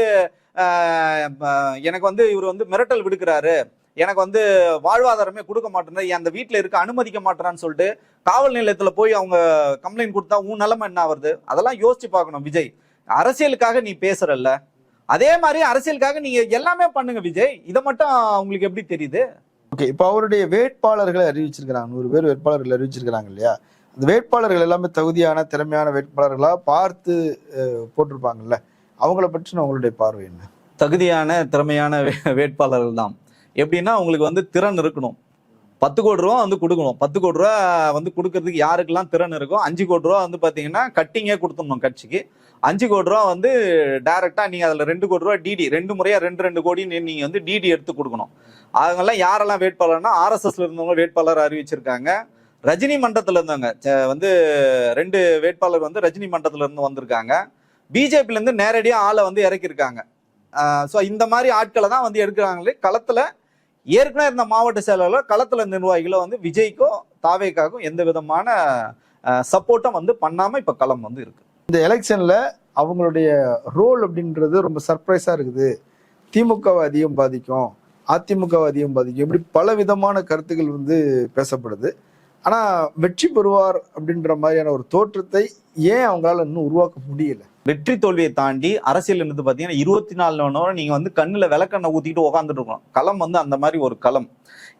Speaker 2: எனக்கு வந்து இவர் வந்து மிரட்டல் விடுக்கிறாரு, எனக்கு வந்து வாழ்வாதாரமே கொடுக்க மாட்டேன், அந்த வீட்டுல இருக்க அனுமதிக்க மாட்டேறான்னு சொல்லிட்டு காவல் நிலையத்துல போய் அவங்க கம்ப்ளைண்ட் கொடுத்தா உன் நிலைமை என்ன வருது? அதெல்லாம் யோசிச்சு பார்க்கணும் விஜய். அரசியலுக்காக நீ பேசுறல்ல, அதே மாதிரி அரசியலுக்காக நீங்க எல்லாமே பண்ணுங்க விஜய். இதை மட்டும் உங்களுக்கு எப்படி தெரியுது?
Speaker 1: ஓகே, இப்போ அவருடைய வேட்பாளர்களை அறிவிச்சிருக்கிறாங்க, 100 பேர் வேட்பாளர்கள் அறிவிச்சிருக்கிறாங்க இல்லையா? அந்த வேட்பாளர்கள் எல்லாமே தகுதியான திறமையான வேட்பாளர்களா பார்த்து போட்டிருப்பாங்கல்ல, அவங்கள பற்றி உங்களுடைய பார்வை என்ன?
Speaker 2: தகுதியான திறமையான வேட்பாளர்கள் தான். எப்படின்னா உங்களுக்கு வந்து திறன் இருக்கணும். 10 கோடி ரூபா வந்து கொடுக்கணும். 10 கோடி ரூபா வந்து கொடுக்கறதுக்கு யாருக்கெல்லாம் திறன் இருக்கும்? 5 கோடி ரூபா வந்து பாத்தீங்கன்னா கட்டிங்கே கொடுத்துடணும் கட்சிக்கு. 5 கோடி ரூபா வந்து டைரக்டா நீங்க அதுல 2 கோடி ரூபா டிடி, 2 முறையா 2 கோடி நீங்க வந்து டிடி எடுத்து கொடுக்கணும். அவங்கெல்லாம் யாரெல்லாம் வேட்பாளர்னா RSSல இருந்தவங்க வேட்பாளர் அறிவிச்சிருக்காங்க. ரஜினி மன்றத்துல இருந்தவங்க வந்து 2 வேட்பாளர் வந்து ரஜினி மன்றத்துல இருந்து வந்திருக்காங்க. பிஜேபில இருந்து நேரடியா ஆளை வந்து இறக்கிருக்காங்க. ஸோ இந்த மாதிரி ஆட்களை தான் வந்து எடுக்கிறாங்களே. களத்துல ஏற்கனவே இருந்த மாவட்ட செயலாளர், களத்துல நிர்வாகிகளை வந்து விஜய்க்கோ தாவேக்காக்கும் எந்த விதமான சப்போர்ட்டும் வந்து பண்ணாம இப்ப களம் வந்து இருக்கு.
Speaker 1: இந்த எலெக்ஷன்ல அவங்களுடைய ரோல் அப்படின்றது ரொம்ப சர்ப்ரைஸா இருக்குது. திமுகவை அதிகம் பாதிக்கும், அதிமுகவை அதிகம் பாதிக்கும், இப்படி பல விதமான கருத்துக்கள் வந்து பேசப்படுது. ஆனா வெற்றி பெறுவார் அப்படின்ற மாதிரியான ஒரு தோற்றத்தை ஏன் அவங்களால இன்னும் உருவாக்க முடியல?
Speaker 2: வெற்றி தோல்வியை தாண்டி அரசியல் இருந்து பாத்தீங்கன்னா 24 மணி நேரம் நீங்க வந்து கண்ணுல விளக்கெண்ணெய் ஊத்திட்டு உட்காந்துட்டு இருக்கணும். களம் வந்து அந்த மாதிரி ஒரு களம்.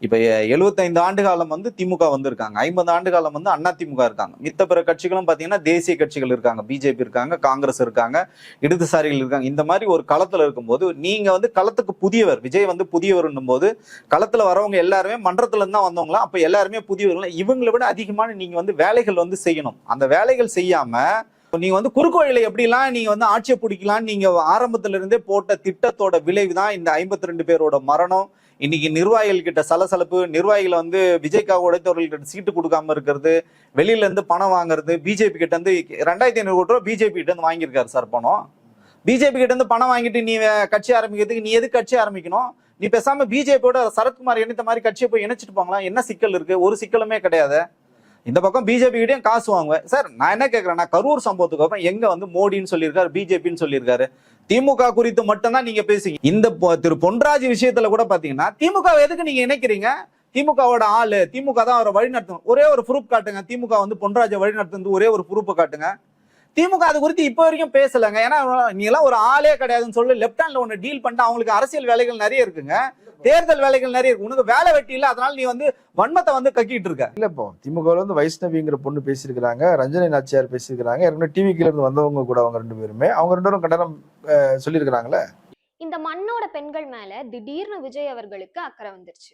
Speaker 2: இப்ப 75 ஆண்டு காலம் வந்து திமுக வந்திருக்காங்க, 50 ஆண்டு காலம் வந்து அதிமுக இருக்காங்க. மித்த பிற கட்சிகளும் பாத்தீங்கன்னா தேசிய கட்சிகள் இருக்காங்க, பிஜேபி இருக்காங்க, காங்கிரஸ் இருக்காங்க, இடதுசாரிகள் இருக்காங்க. இந்த மாதிரி ஒரு களத்துல இருக்கும்போது நீங்க வந்து களத்துக்கு புதியவர், விஜய் வந்து புதியவர்ன்னும் போது களத்துல வரவங்க எல்லாருமே மன்றத்துல இருந்து தான் வந்தவங்களா, அப்ப எல்லாருமே புதியவர்கள். இவங்களை விட அதிகமான நீங்க வந்து வேலைகள் வந்து செய்யணும். அந்த வேலைகள் செய்யாம நீங்க வந்து குறுக்கு வழியில எப்படிலாம் நீங்க வந்து ஆட்சியை பிடிக்கலாம், நீங்க ஆரம்பத்துல இருந்தே போட்ட திட்டத்தோட விளைவு தான் இந்த 52 பேரோட மரணம். இன்னைக்கு நிர்வாகிகள் கிட்ட சலசலப்பு, நிர்வாகிகளை வந்து விஜய்க்காக உடைத்தவர்கள்கிட்ட சீட்டு கொடுக்காம இருக்கிறது, வெளியில இருந்து பணம் வாங்குறது. பிஜேபி கிட்ட இருந்து 2500 கோடி ரூபாய் பிஜேபி கிட்ட இருந்து வாங்கியிருக்காரு சார் பணம். பிஜேபி கிட்ட இருந்து பணம் வாங்கிட்டு நீ கட்சி ஆரம்பிக்கிறதுக்கு நீ எதுக்கு கட்சி ஆரம்பிக்கணும்? நீ பேசாம பிஜேபியோட சரத்குமார் இணைத்த மாதிரி கட்சியை போய் இணைச்சிட்டு போங்களா. என்ன சிக்கல் இருக்கு? ஒரு சிக்கலுமே கிடையாது. இந்த பக்கம் பிஜேபி கிட்டயும் காசு வாங்குவேன் சார். நான் என்ன கேட்கறேன்னா, கரூர் சம்பவத்துக்கு அப்புறம் எங்க வந்து மோடின்னு சொல்லியிருக்காரு, பிஜேபின்னு சொல்லியிருக்காரு. திமுக குறித்து மட்டும்தான் நீங்க பேசுங்க. இந்த திரு பொன்ராஜ் விஷயத்துல கூட பாத்தீங்கன்னா திமுக எதுக்கு நீங்க இணைக்கிறீங்க? திமுகவோட ஆளு, திமுக தான் அவரை வழி நடத்தணும். ஒரே ஒரு ப்ரூஃப் காட்டுங்க. திமுக வந்து பொன்ராஜை வழி நடத்துறது ஒரே ஒரு ப்ரூஃப் காட்டுங்க. திமுக அது குறித்து இப்ப வரைக்கும் பேசலங்க. ஏன்னா நீ எல்லாம் ஒரு ஆளே கிடையாதுன்னு சொல்லி லெப்ட் ஹேண்ட்ல ஒண்ணு டீல் பண்ணிட்டு அவங்களுக்கு அரசியல் வேலைகள் நிறைய இருக்குங்க, தேர்தல் வேலைகள் நிறைய இருக்கு. உனக்கு வேலை வெட்டி இல்ல, அதனால நீ வந்து வன்மத்தை வந்து கக்கிட்டு இருக்க.
Speaker 1: இல்ல இப்போ திமுக வந்து வைஷ்ணவிங்கிற பொண்ணு பேசியிருக்கிறாங்க, ரஞ்சனி நாச்சியார் பேசியிருக்கிறாங்க, ஏற்கனவே டிவிக்குல இருந்து வந்தவங்க கூட அவங்க 2 பேருமே, அவங்க 2 பேரும் கண்டனம் சொல்லியிருக்கிறாங்களே.
Speaker 4: இந்த மண்ணோட பெண்கள் மேல திடீர்னு விஜய் அவர்களுக்கு அக்கறை வந்துருச்சு.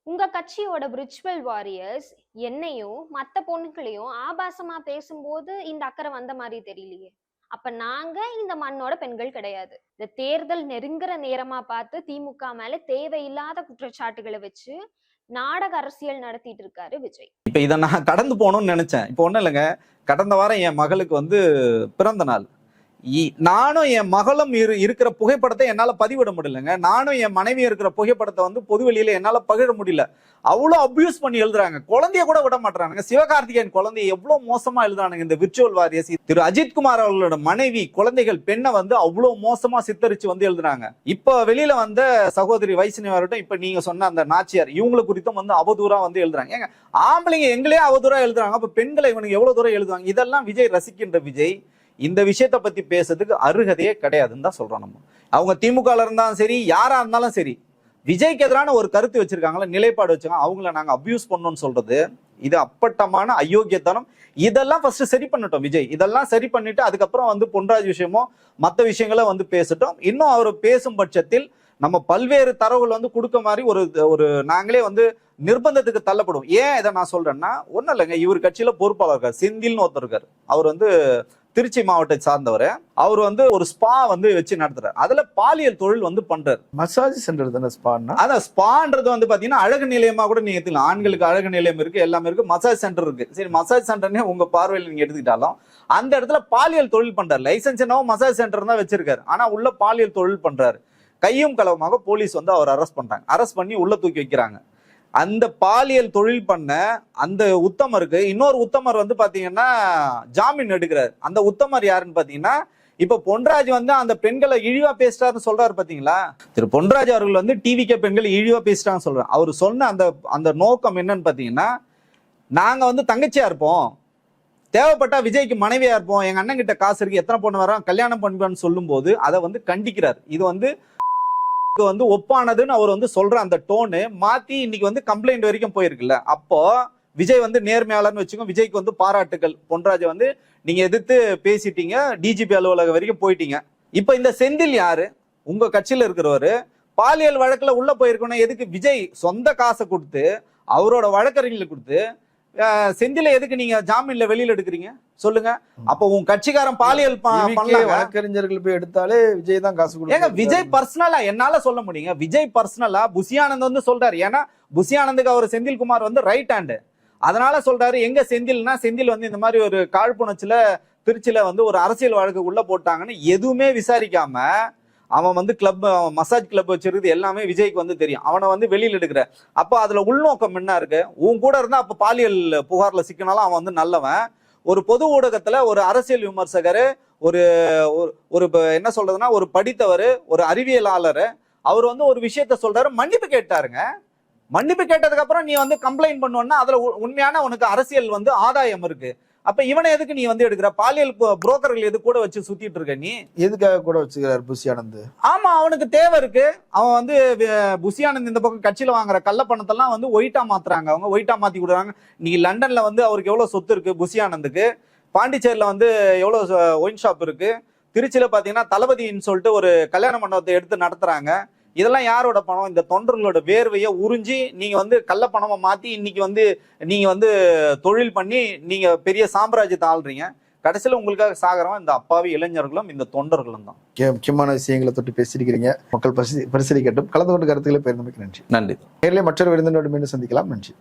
Speaker 4: உங்க கட்சியோட பிரிச்சுவல் வாரியர்ஸ் என்னையும் மத்த பொண்ணுகளையும் ஆபாசமா பேசும்போது இந்த அக்கறை வந்த மாதிரி தெரியலையே. அப்ப நாங்க இந்த மண்ணோட பெண்கள் கிடையாது. இந்த தேர்தல் நெருங்குற நேரமா பார்த்து திமுக மேல தேவையில்லாத குற்றச்சாட்டுகளை வச்சு நாடக அரசியல் நடத்திட்டு இருக்காரு விஜய்.
Speaker 2: இப்ப இதை நான் கடந்து போகணும்னு நினைச்சேன். இப்ப ஒண்ணும் இல்லைங்க, கடந்த வாரம் என் மகளுக்கு வந்து பிறந்த நாள். நானும் என் மகளும் இருக்கிற புகைப்படத்தை என்னால பதிவிட முடியலங்க. நானும் என் மனைவி இருக்கிற புகைப்படத்தை வந்து பொதுவெளியில என்னால பகிர முடியல. அவ்வளவு அபியூஸ் பண்ணி எழுதுறாங்க. குழந்தைய கூட விட மாட்டாங்க. சிவகார்த்திகேயன் குழந்தைய எவ்வளவு மோசமா எழுதுறானுங்க இந்த விர்ச்சுவல் வாரியர்ஸ். திரு அஜித்குமார் அவர்களோட மனைவி குழந்தைகள் பெண்ணை வந்து அவ்வளவு மோசமா சித்தரிச்சு வந்து எழுதுறாங்க. இப்ப வெளியில வந்த சகோதரி வைஷ்ணவி வரட்டும், இப்ப நீங்க சொன்ன அந்த நாச்சியார், இவங்களை குறித்தும் வந்து அவதூறா வந்து எழுதுறாங்க. ஏங்க ஆம்பளைங்க எங்களே அவதூறா எழுதுறாங்க, அப்ப பெண்களை இவனுக்கு எவ்வளவு தூரம் எழுதுவாங்க? இதெல்லாம் விஜய் ரசிக்கின்ற விஜய் இந்த விஷயத்த பத்தி பேசுறதுக்கு அருகதையே கிடையாதுன்னு தான் சொல்றோம். நம்ம அவங்க திமுக இருந்தாலும் சரி, யாரா இருந்தாலும் சரி, விஜய்க்கு எதிரான ஒரு கருத்து வச்சிருக்காங்களா, நிலைப்பாடு வச்சிருக்காங்க, அவங்கள நாங்க அபியூஸ் பண்ணோம்னு சொல்றது இது அப்பட்டமான அயோக்கியத்தனம். இதெல்லாம் ஃபர்ஸ்ட் சரி பண்ணட்டும் விஜய். இதெல்லாம் சரி பண்ணிட்டு அதுக்கப்புறம் வந்து பொன்ராஜ் விஷயமோ மற்ற விஷயங்களை வந்து பேசட்டும். இன்னும் அவர் பேசும் பட்சத்தில் நம்ம பல்வேறு தரவுகள் வந்து கொடுக்க மாதிரி ஒரு நாங்களே வந்து நிர்பந்தத்துக்கு தள்ளப்படும். ஏன் இதை நான் சொல்றேன்னா, ஒன்னும் இல்லைங்க, இவர் கட்சியில பொறுப்பாளர் இருக்கார், செந்தில்னு ஒருத்தர் இருக்காரு. அவர் வந்து திருச்சி மாவட்டத்தை சார்ந்தவர். அவர் வந்து ஒரு ஸ்பா வந்து வச்சு நடத்துறாரு. அதுல பாலியல் தொழில் வந்து பண்றாரு.
Speaker 1: மசாஜ் சென்டர் தானே ஸ்பான்னா?
Speaker 2: அதான் ஸ்பான்றது வந்து பாத்தீங்கன்னா அழகு நிலையமா கூட நீங்க எடுத்துக்கலாம். ஆண்களுக்கு அழகு நிலையம் இருக்கு, எல்லாமே இருக்கு, மசாஜ் சென்டர் இருக்கு. சரி, மசாஜ் சென்டர்னே உங்க பார்வையில் நீங்க எடுத்துக்கிட்டாலும் அந்த இடத்துல பாலியல் தொழில் பண்றாரு. லைசன்ஸ் என்னவோ மசாஜ் சென்டர் தான் வச்சிருக்காரு, ஆனா உள்ள பாலியல் தொழில் பண்றாரு. கையும் களவுமாக போலீஸ் வந்து அவர் அரெஸ்ட் பண்றாங்க. அரெஸ்ட் பண்ணி உள்ள தூக்கி வைக்கிறாங்க. அந்த பாலியல் தொழில் பண்ண அந்த உத்தமருக்கு இன்னொரு உத்தமர் வந்து பாத்தீங்கன்னா ஜாமீன் எடுக்கிறாரு. அந்த உத்தமர் யாருன்னு பாத்தீங்கன்னா, இப்ப பொன்ராஜ் வந்து அந்த பெண்களை இழிவா பேசிட்டாருன்னு சொல்றாரு பாத்தீங்களா. திரு பொன்ராஜ் அவர்கள் வந்து டிவிக்கே பெண்களை இழிவா பேசிட்டான்னு சொல்றாரு. அவர் சொன்ன அந்த நோக்கம் என்னன்னு பாத்தீங்கன்னா, நாங்க வந்து தங்கச்சியா இருப்போம், தேவைப்பட்டா விஜய்க்கு மனைவியா இருப்போம், எங்க அண்ணன் கிட்ட காசு இருக்கு, எத்தனை பொண்ணு வரோம், கல்யாணம் பண்ணுவான்னு சொல்லும் போது அதை வந்து கண்டிக்கிறார். இது வந்து ஒப்பானதுன்னு அவர் வந்து சொல்ற அந்த டோனு மாத்தி இன்னைக்கு வந்து கம்ப்ளைண்ட் வரைக்கும் போயிருக்குல்ல. அப்போ விஜய் வந்து நேர்மையாளர்னு வச்சுக்கோங்க, விஜய்க்கு வந்து பாராட்டுகள். பொன்ராஜை வந்து நீங்க எதிர்த்து பேசிட்டீங்க, டிஜிபி அலுவலகம் வரைக்கும் போயிட்டீங்க. இப்ப இந்த செந்தில் யாரு? உங்க கட்சியில இருக்கிறவரு. பாலியல் வழக்குல உள்ள போயிருக்கணும். எதுக்கு விஜய் சொந்த காசை கொடுத்து அவரோட வழக்கறிஞர்களை கொடுத்து செந்தில எதுக்கு நீங்க ஜாமீன்ல வெளியில எடுக்கிறீங்க சொல்லுங்க? அப்ப உன் கட்சிக்காரன் பாலியல்
Speaker 1: வழக்கறிஞர்கள் போய் எடுத்தாலே விஜய் தான் காசு கொடுங்க.
Speaker 2: ஏங்க விஜய் பர்சனலா என்னால சொல்ல முடியுங்க. விஜய் பர்சனலா புசி ஆனந்த் வந்து சொல்றாரு. ஏன்னா புசி ஆனந்துக்கு அவர் செந்தில்குமார் வந்து ரைட் ஹேண்டு, அதனால சொல்றாரு. எங்க செந்தில்னா, செந்தில் வந்து இந்த மாதிரி ஒரு காழ்ப்புணர்ச்சியில திருச்சியில வந்து ஒரு அரசியல் வழக்கு உள்ள போட்டாங்கன்னு எதுவுமே விசாரிக்காம அவன் வந்து கிளப், மசாஜ் கிளப் வச்சிருக்குது எல்லாமே விஜய்க்கு வந்து தெரியும். அவனை வந்து வெளியில எடுக்கிற. அப்போ அதுல உள்நோக்கம் என்ன இருக்கு? உன் கூட இருந்தா அப்ப பாலியல் புகார்ல சிக்கினாலும் அவன் வந்து நல்லவன். ஒரு பொது ஊடகத்துல ஒரு அரசியல் விமர்சகர், ஒரு என்ன சொல்றதுன்னா ஒரு படித்தவர், ஒரு அறிவியலாளர், அவர் வந்து ஒரு விஷயத்த சொல்றாரு, மன்னிப்பு கேட்டாருங்க. மன்னிப்பு கேட்டதுக்கு அப்புறம் நீ வந்து கம்ப்ளைண்ட் பண்ணுவோம்னா அதுல உண்மையான உனக்கு அரசியல் வந்து ஆதாயம் இருக்கு. அப்ப இவனை எதுக்கு நீ வந்து எடுக்கிற? பாலியல் புரோக்கர்கள் எது கூட வச்சு சுத்திட்டு இருக்க நீ?
Speaker 1: எதுக்காக கூட வச்சுக்கிறார் புஷி ஆனந்த்?
Speaker 2: ஆமா, அவனுக்கு தேவை இருக்கு. அவன் வந்து புஷி ஆனந்த் இந்த பக்கம் கட்சியில வாங்குற கள்ள பணத்தெல்லாம் வந்து ஒயிட்டா மாத்துறாங்க, அவங்க ஒயிட்டா மாத்தி கொடுக்குறாங்க. நீ லண்டன்ல வந்து அவருக்கு எவ்வளவு சொத்து இருக்கு புஷி ஆனந்துக்கு, பாண்டிச்சேரியில வந்து எவ்வளவு ஒயின் ஷாப் இருக்கு, திருச்சியில பாத்தீங்கன்னா தளபதின்னு சொல்லிட்டு ஒரு கல்யாண மண்டபத்தை எடுத்து நடத்துறாங்க. இதெல்லாம் யாரோட பணம்? இந்த தொண்டர்களோட வேர்வையை உறிஞ்சி நீங்க வந்து கள்ள பணமா மாத்தி இன்னைக்கு வந்து நீங்க வந்து தொழில் பண்ணி நீங்க பெரிய சாம்ராஜ்யத்தை ஆள்றீங்க. கடைசியில உங்களுக்காக சாகரம் இந்த அப்பாவி இளைஞர்களும் இந்த தொண்டர்களும் தான்.
Speaker 1: முக்கியமான விஷயங்களை தொட்டு பேசியிருக்கிறீங்க. மக்கள் பரிசீலிக்கட்டும். கலந்து கொண்டு கருத்துக்களை பகிர்ந்தமைக்கு நன்றி.
Speaker 2: நன்றி.
Speaker 1: நேரிலே மற்றொரு விருந்தினோடு மீண்டும் சந்திக்கலாம். நன்றி.